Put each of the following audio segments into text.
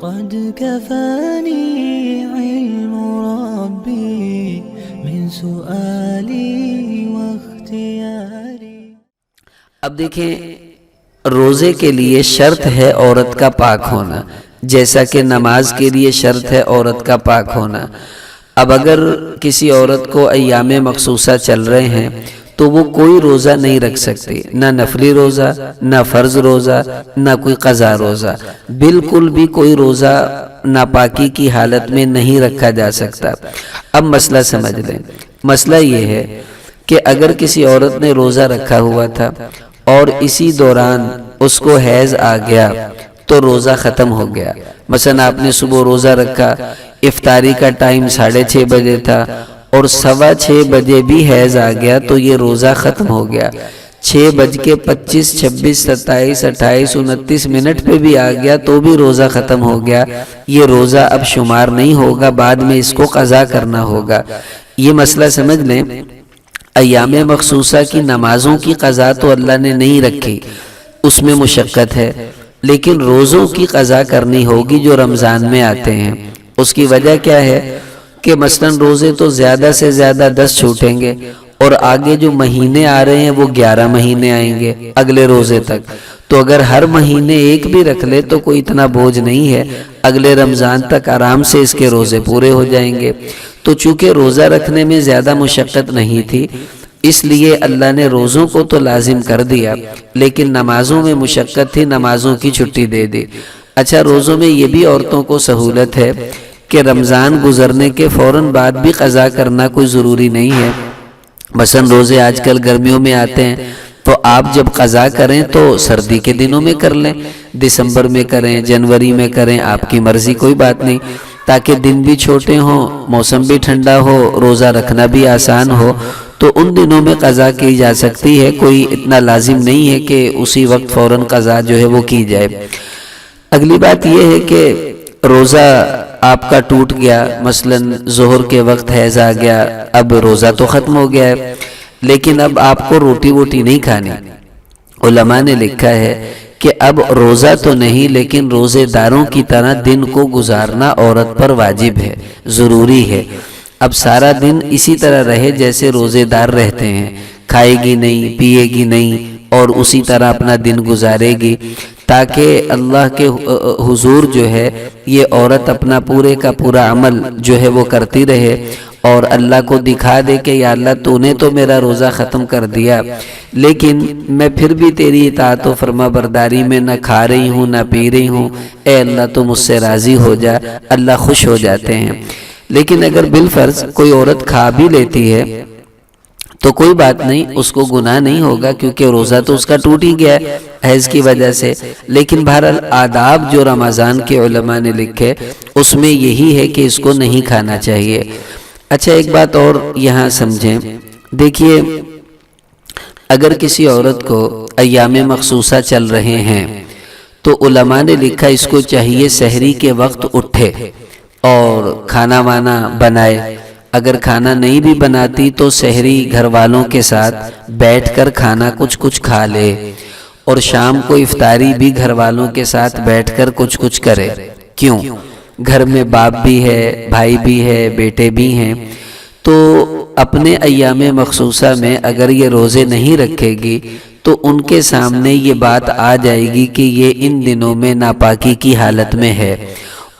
قد كفاني علم ربي من سؤالي واختياري۔ اب دیکھیں، روزے کے لیے شرط ہے عورت کا پاک ہونا، جیسا کہ نماز کے لیے شرط ہے عورت کا پاک ہونا۔ اب اگر کسی عورت کو ایام مخصوصہ چل رہے ہیں تو وہ کوئی روزہ نہیں رکھ سکتی، نہ نفلی روزہ، نہ فرض روزہ، نہ کوئی قضا روزہ، بالکل بھی کوئی روزہ ناپاکی کی حالت میں نہیں رکھا جا سکتا۔ اب مسئلہ سمجھ لیں، مسئلہ یہ ہے کہ اگر کسی عورت نے روزہ رکھا ہوا تھا اور اسی دوران اس کو حیض آ گیا تو روزہ ختم ہو گیا۔ مثلا آپ نے صبح روزہ رکھا، افطاری کا ٹائم 6:30 بجے تھا اور 6:15 بجے بھی حیض آ گیا تو یہ روزہ ختم ہو گیا۔ 6:25، 26، 27، 28، 29 منٹ پہ بھی آ گیا تو بھی روزہ ختم ہو گیا۔ یہ روزہ اب شمار نہیں ہوگا، بعد میں اس کو قضا کرنا ہوگا۔ یہ مسئلہ سمجھ لیں، ایام مخصوصہ کی نمازوں کی قضا تو اللہ نے نہیں رکھی، اس میں مشقت ہے، لیکن روزوں کی قضا کرنی ہوگی جو رمضان میں آتے ہیں۔ اس کی وجہ کیا ہے کہ مثلا روزے تو زیادہ سے زیادہ 10 چھوٹیں گے اور آگے جو مہینے آ رہے ہیں وہ 11 مہینے آئیں گے اگلے روزے تک، تو اگر ہر مہینے ایک بھی رکھ لے تو کوئی اتنا بوجھ نہیں ہے، اگلے رمضان تک آرام سے اس کے روزے پورے ہو جائیں گے۔ تو چونکہ روزہ رکھنے میں زیادہ مشقت نہیں تھی اس لیے اللہ نے روزوں کو تو لازم کر دیا، لیکن نمازوں میں مشقت تھی، نمازوں کی چھٹی دے دی۔ اچھا، روزوں میں یہ بھی عورتوں کو سہولت ہے کہ رمضان گزرنے کے فوراً بعد بھی قضا کرنا کوئی ضروری نہیں ہے۔ مثلا روزے آج کل گرمیوں میں آتے ہیں تو آپ جب قضا کریں تو سردی کے دنوں میں کر لیں، دسمبر میں کریں، جنوری میں کریں، آپ کی مرضی، کوئی بات نہیں، تاکہ دن بھی چھوٹے ہوں، موسم بھی ٹھنڈا ہو، روزہ رکھنا بھی آسان ہو، تو ان دنوں میں قضا کی جا سکتی ہے، کوئی اتنا لازم نہیں ہے کہ اسی وقت فوراً قضا جو ہے وہ کی جائے۔ اگلی بات یہ ہے کہ روزہ آپ کا ٹوٹ گیا، مثلا ظہر کے وقت حیض آ گیا، اب روزہ تو ختم ہو گیا ہے، لیکن اب آپ کو روٹی ووٹی نہیں کھانی۔ علماء نے لکھا ہے کہ اب روزہ تو نہیں لیکن روزے داروں کی طرح دن کو گزارنا عورت پر واجب ہے، ضروری ہے۔ اب سارا دن اسی طرح رہے جیسے روزے دار رہتے ہیں، کھائے گی نہیں، پیے گی نہیں اور اسی طرح اپنا دن گزارے گی، تاکہ اللہ کے حضور جو ہے یہ عورت اپنا پورے کا پورا عمل جو ہے وہ کرتی رہے اور اللہ کو دکھا دے کہ یا اللہ تو نے تو میرا روزہ ختم کر دیا، لیکن میں پھر بھی تیری اطاعت و فرما برداری میں نہ کھا رہی ہوں نہ پی رہی ہوں، اے اللہ تو مجھ سے راضی ہو جا۔ اللہ خوش ہو جاتے ہیں۔ لیکن اگر بالفرض کوئی عورت کھا بھی لیتی ہے تو کوئی بات نہیں، اس کو گناہ نہیں ہوگا کیونکہ روزہ تو اس کا ٹوٹ ہی گیا ہے حیض کی وجہ سے۔ لیکن بہرحال آداب جو رمضان کے علماء نے لکھے اس میں یہی ہے کہ اس کو نہیں کھانا چاہیے۔ اچھا، ایک بات اور یہاں سمجھیں، دیکھیے اگر کسی عورت کو ایام مخصوصہ چل رہے ہیں تو علماء نے لکھا اس کو چاہیے سحری کے وقت اٹھے اور کھانا وانا بنائے، اگر کھانا نہیں بھی بناتی تو سحری گھر والوں کے ساتھ بیٹھ کر کھانا کچھ کھا لے، اور شام کو افطاری بھی گھر والوں کے ساتھ بیٹھ کر کچھ کرے۔ کیوں؟ گھر میں باپ بھی ہے، بھائی بھی ہے، بیٹے بھی ہیں، تو اپنے ایام مخصوصہ میں اگر یہ روزے نہیں رکھے گی تو ان کے سامنے یہ بات آ جائے گی کہ یہ ان دنوں میں ناپاکی کی حالت میں ہے،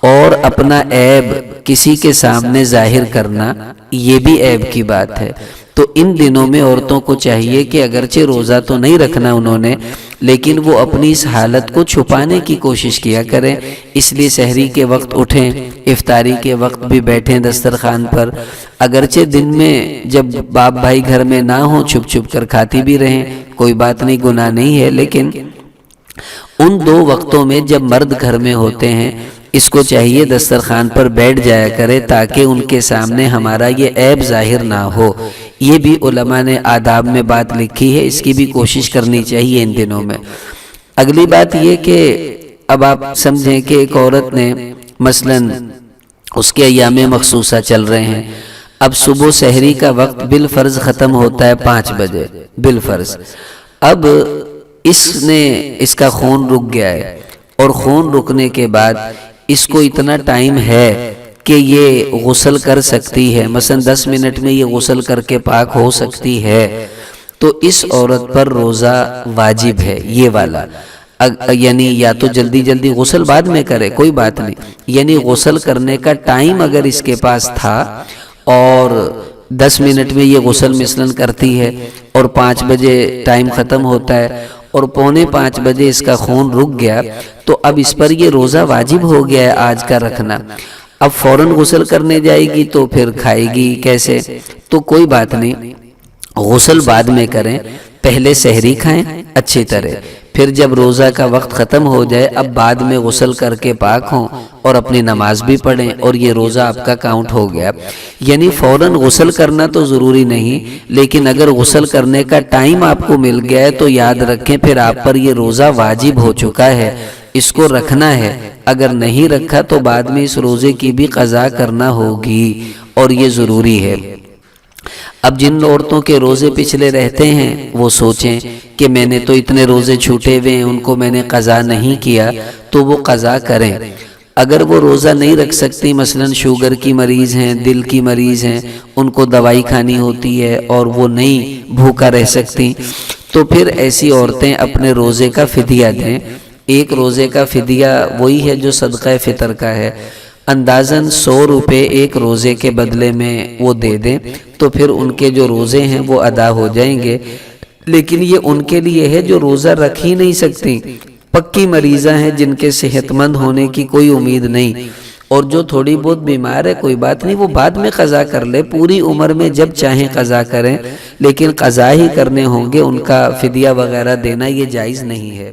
اور اپنا عیب کسی کے سامنے ظاہر کرنا یہ بھی عیب کی بات ہے۔ تو ان دنوں میں عورتوں کو چاہیے کہ اگرچہ روزہ تو نہیں رکھنا انہوں نے، لیکن وہ اپنی اس حالت کو چھپانے کی کوشش کیا کریں، اس لیے سحری کے وقت اٹھیں، افطاری کے وقت بھی بیٹھیں دسترخوان پر، اگرچہ دن میں جب باپ بھائی گھر میں نہ ہوں چھپ کر کھاتی بھی رہیں، کوئی بات نہیں، گناہ نہیں ہے، لیکن ان 2 وقتوں میں جب مرد گھر میں ہوتے ہیں اس کو چاہیے دسترخوان پر بیٹھ جایا کرے تاکہ ان کے سامنے ہمارا یہ عیب ظاہر نہ ہو۔ یہ بھی علماء نے آداب میں بات لکھی ہے، اس کی بھی کوشش کرنی چاہیے ان دنوں میں۔ اگلی بات یہ کہ اب آپ سمجھیں کہ ایک عورت نے مثلا اس کے ایام مخصوصہ چل رہے ہیں، اب صبح سحری کا وقت بالفرض ختم ہوتا ہے 5 بجے بالفرض، اب اس کا خون رک گیا ہے، اور خون رکنے کے بعد اس کو اتنا ٹائم ہے کہ یہ غسل کر سکتی ہے، مثلا 10 منٹ میں یہ غسل کر کے پاک ہو سکتی ہے، تو اس عورت پر روزہ واجب ہے یہ والا۔ یعنی یا تو جلدی جلدی غسل بعد میں کرے، کوئی بات نہیں، یعنی غسل کرنے کا ٹائم اگر اس کے پاس تھا اور 10 منٹ میں یہ غسل مثلاً کرتی ہے اور 5 بجے ٹائم ختم ہوتا ہے اور 4:45 بجے اس کا خون رک گیا، تو اب اس پر یہ روزہ واجب ہو گیا ہے آج کا رکھنا۔ اب فوراً غسل کرنے جائے گی تو پھر کھائے گی کیسے؟ تو کوئی بات نہیں، غسل بعد میں کریں، پہلے سحری کھائیں اچھی طرح، پھر جب روزہ کا وقت ختم ہو جائے اب بعد میں غسل کر کے پاک ہوں اور اپنی نماز بھی پڑھیں اور یہ روزہ آپ کا کاؤنٹ ہو گیا۔ یعنی فوراً غسل کرنا تو ضروری نہیں، لیکن اگر غسل کرنے کا ٹائم آپ کو مل گیا ہے تو یاد رکھیں پھر آپ پر یہ روزہ واجب ہو چکا ہے، اس کو رکھنا ہے۔ اگر نہیں رکھا تو بعد میں اس روزے کی بھی قضا کرنا ہوگی اور یہ ضروری ہے۔ اب جن عورتوں کے روزے پچھلے رہتے ہیں وہ سوچیں کہ میں نے تو اتنے روزے چھوٹے ہوئے ہیں، ان کو میں نے قضا نہیں کیا، تو وہ قضا کریں۔ اگر وہ روزہ نہیں رکھ سکتی، مثلا شوگر کی مریض ہیں، دل کی مریض ہیں، ان کو دوائی کھانی ہوتی ہے اور وہ نہیں بھوکا رہ سکتی، تو پھر ایسی عورتیں اپنے روزے کا فدیہ دیں۔ ایک روزے کا فدیہ وہی ہے جو صدقہ فطر کا ہے، اندازاً 100 روپے ایک روزے کے بدلے میں وہ دے دیں تو پھر ان کے جو روزے ہیں وہ ادا ہو جائیں گے۔ لیکن یہ ان کے لیے ہے جو روزہ رکھ ہی نہیں سکتی، پکی مریضہ ہیں جن کے صحت مند ہونے کی کوئی امید نہیں، اور جو تھوڑی بہت بیمار ہے کوئی بات نہیں، وہ بعد میں قضا کر لے، پوری عمر میں جب چاہیں قضا کریں، لیکن قضا ہی کرنے ہوں گے، ان کا فدیہ وغیرہ دینا یہ جائز نہیں ہے۔